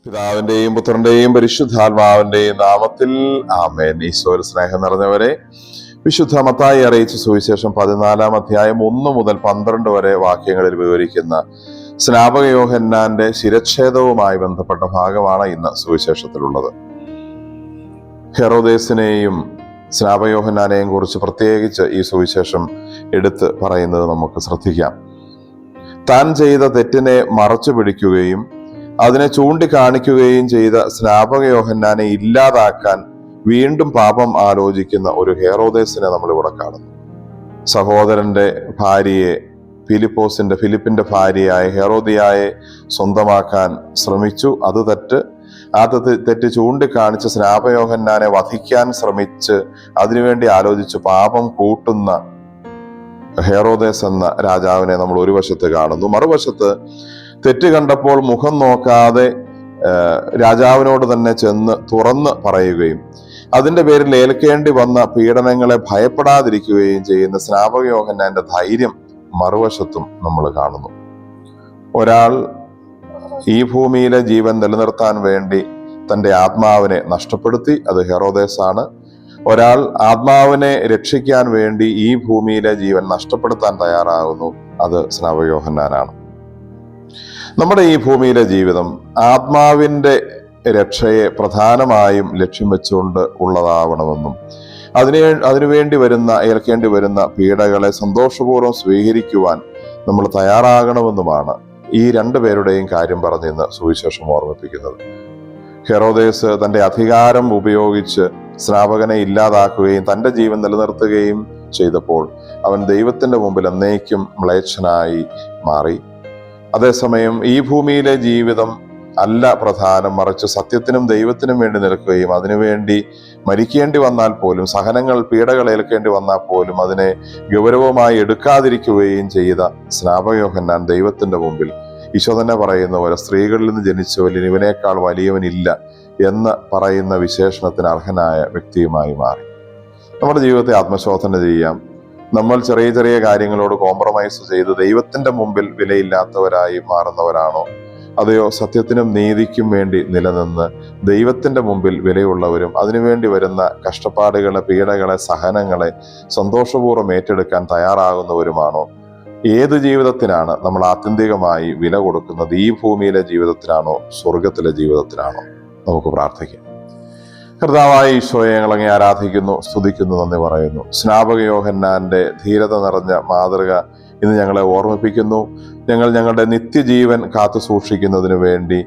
പിതാവിന്റെയും പുത്രന്റെയും പരിശുദ്ധാത്മാവിന്റെയും നാമത്തിൽ ആമേൻ. ഈശോയിൽ സ്നേഹം നിറഞ്ഞവരെ, വിശുദ്ധ മത്തായി അറിയിച്ച സുവിശേഷം 14-ാം അധ്യായം 1 മുതൽ 12 വരെ വാക്യങ്ങളിൽ വിവരിക്കുന്ന സ്നാപക യോഹന്നാന്റെ ശിരച്ഛേദവുമായി ബന്ധപ്പെട്ട ഭാഗമാണ് ഇന്ന് സുവിശേഷത്തിലുള്ളത്. ഹെറോദേസിനെയും സ്നാപക യോഹന്നാനെയും കുറിച്ച് പ്രത്യേകിച്ച് ഈ സുവിശേഷം എടുത്ത് പറയുന്നത് നമുക്ക് ശ്രദ്ധിക്കാം. താൻ ചെയ്ത തെറ്റിനെ മറച്ചു പിടിക്കുകയും അതിനെ ചൂണ്ടിക്കാണിക്കുകയും ചെയ്ത സ്നാപക യോഹന്നാനെ ഇല്ലാതാക്കാൻ വീണ്ടും പാപം ആലോചിക്കുന്ന ഒരു ഹെറോദേസിനെ നമ്മളിവിടെ കാണുന്നു. സഹോദരന്റെ ഭാര്യയെ, ഫിലിപ്പിന്റെ ഭാര്യയായ ഹെറോദിയായെ സ്വന്തമാക്കാൻ ശ്രമിച്ചു. അത് തെറ്റ്. ആ തെറ്റ് ചൂണ്ടിക്കാണിച്ച് സ്നാപക യോഹന്നാനെ വധിക്കാൻ ശ്രമിച്ച് അതിനുവേണ്ടി ആലോചിച്ച് പാപം കൂട്ടുന്ന ഹെറോദേസ് എന്ന രാജാവിനെ നമ്മൾ ഒരു വശത്ത് കാണുന്നു. മറുവശത്ത് തെറ്റ് കണ്ടപ്പോൾ മുഖം നോക്കാതെ രാജാവിനോട് തന്നെ ചെന്ന് തുറന്ന് പറയുകയും അതിന്റെ പേരിൽ ഏൽക്കേണ്ടി വന്ന പീഡനങ്ങളെ ഭയപ്പെടാതിരിക്കുകയും ചെയ്യുന്ന സ്നാപക യോഹന്നാന്റെ ധൈര്യം മറുവശത്തും നമ്മൾ കാണുന്നു. ഒരാൾ ഈ ഭൂമിയിലെ ജീവൻ നിലനിർത്താൻ വേണ്ടി തന്റെ ആത്മാവിനെ നഷ്ടപ്പെടുത്തി, അത് ഹെറോദേസാണ്. ഒരാൾ ആത്മാവിനെ രക്ഷിക്കാൻ വേണ്ടി ഈ ഭൂമിയിലെ ജീവൻ നഷ്ടപ്പെടുത്താൻ തയ്യാറാകുന്നു, അത് സ്നാപക യോഹന്നാനാണ്. നമ്മുടെ ഈ ഭൂമിയിലെ ജീവിതം ആത്മാവിന്റെ രക്ഷയെ പ്രധാനമായും ലക്ഷ്യം വെച്ചുകൊണ്ട് ഉള്ളതാവണമെന്നും അതിനുവേണ്ടി ഏൽക്കേണ്ടി വരുന്ന പീഡകളെ സന്തോഷപൂർവ്വം സ്വീകരിക്കുവാൻ നമ്മൾ തയ്യാറാകണമെന്നുമാണ് ഈ രണ്ടുപേരുടെയും കാര്യം പറഞ്ഞ് ഇന്ന് സുവിശേഷം ഓർമ്മിപ്പിക്കുന്നത്. ഹെറോദേസ് തന്റെ അധികാരം ഉപയോഗിച്ച് സ്നാപകനെ ഇല്ലാതാക്കുകയും തന്റെ ജീവൻ നിലനിർത്തുകയും ചെയ്തപ്പോൾ അവൻ ദൈവത്തിന്റെ മുമ്പിൽ എന്നേക്കും മ്ലേച്ഛനായി മാറി. അതേസമയം ഈ ഭൂമിയിലെ ജീവിതം അല്ല പ്രധാനം, മറിച്ച് സത്യത്തിനും ദൈവത്തിനും വേണ്ടി നിൽക്കുകയും അതിനുവേണ്ടി മരിക്കേണ്ടി വന്നാൽ പോലും, സഹനങ്ങൾ പീഡകൾ ഏൽക്കേണ്ടി വന്നാൽ പോലും അതിനെ ഗൗരവമായി എടുക്കാതിരിക്കുകയും ചെയ്ത സ്നാപക യോഹന്നാൻ ദൈവത്തിന്റെ മുമ്പിൽ ഈശോ തന്നെ പറയുന്ന പോലെ സ്ത്രീകളിൽ നിന്ന് ജനിച്ചവരിൽ ഇവനേക്കാൾ വലിയവനില്ല എന്ന് പറയുന്ന വിശേഷണത്തിന് അർഹനായ വ്യക്തിയുമായി മാറി. നമ്മുടെ ജീവിതത്തെ ആത്മശോധന ചെയ്യാം. നമ്മൾ ചെറിയ ചെറിയ കാര്യങ്ങളോട് കോംപ്രമൈസ് ചെയ്ത് ദൈവത്തിന്റെ മുമ്പിൽ വിലയില്ലാത്തവരായി മാറുന്നവരാണോ, അതെയോ സത്യത്തിനും നീതിക്കും വേണ്ടി നിലനിന്ന് ദൈവത്തിന്റെ മുമ്പിൽ വിലയുള്ളവരും അതിനുവേണ്ടി വരുന്ന കഷ്ടപ്പാടുകളെ, പീഡകളെ, സഹനങ്ങളെ സന്തോഷപൂർവ്വം ഏറ്റെടുക്കാൻ തയ്യാറാകുന്നവരുമാണോ? ഏത് ജീവിതത്തിനാണ് നമ്മൾ ആത്യന്തികമായി വില കൊടുക്കുന്നത്? ഈ ഭൂമിയിലെ ജീവിതത്തിനാണോ, സ്വർഗത്തിലെ ജീവിതത്തിനാണോ? നമുക്ക് പ്രാർത്ഥിക്കാം. കർത്താവായ ഈശോയെ, ഞങ്ങളങ്ങേ ആരാധിക്കുന്നു, സ്തുതിക്കുന്നു, നന്ദി പറയുന്നു. സ്നാപക യോഹന്നാന്റെ ധീരത നിറഞ്ഞ മാതൃക ഇന്ന് ഞങ്ങളെ ഓർമ്മിപ്പിക്കുന്നു. ഞങ്ങളുടെ നിത്യജീവൻ കാത്തു സൂക്ഷിക്കുന്നതിന് വേണ്ടി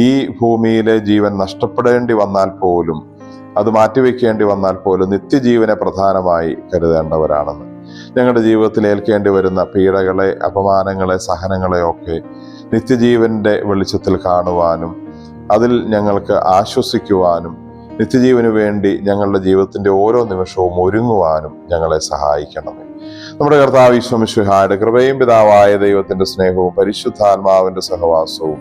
ഈ ഭൂമിയിലെ ജീവൻ നഷ്ടപ്പെടേണ്ടി വന്നാൽ പോലും, അത് മാറ്റിവെക്കേണ്ടി വന്നാൽ പോലും നിത്യജീവനെ പ്രധാനമായി കരുതേണ്ടവരാണെന്ന്, ഞങ്ങളുടെ ജീവിതത്തിൽ ഏൽക്കേണ്ടി വരുന്ന പീഡകളെ, അപമാനങ്ങളെ, സഹനങ്ങളെ ഒക്കെ നിത്യജീവന്റെ വെളിച്ചത്തിൽ കാണുവാനും അതിൽ ഞങ്ങൾക്ക് ആശ്വസിക്കുവാനും നിത്യജീവന് വേണ്ടി ഞങ്ങളുടെ ജീവിതത്തിന്റെ ഓരോ നിമിഷവും ഒരുങ്ങുവാനും ഞങ്ങളെ സഹായിക്കണമേ. നമ്മുടെ കർത്താവ് ഈശോ മിശിഹായുടെ കൃപയും പിതാവായ ദൈവത്തിന്റെ സ്നേഹവും പരിശുദ്ധാത്മാവിന്റെ സഹവാസവും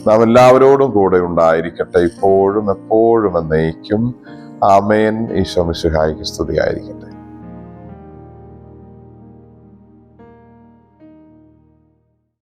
നാം എല്ലാവരോടും കൂടെ ഉണ്ടായിരിക്കട്ടെ, ഇപ്പോഴും എപ്പോഴും എന്നേക്കും. ആമേൻ. ഈശോ മിശിഹായ്ക്ക് സ്തുതിയായിരിക്കട്ടെ.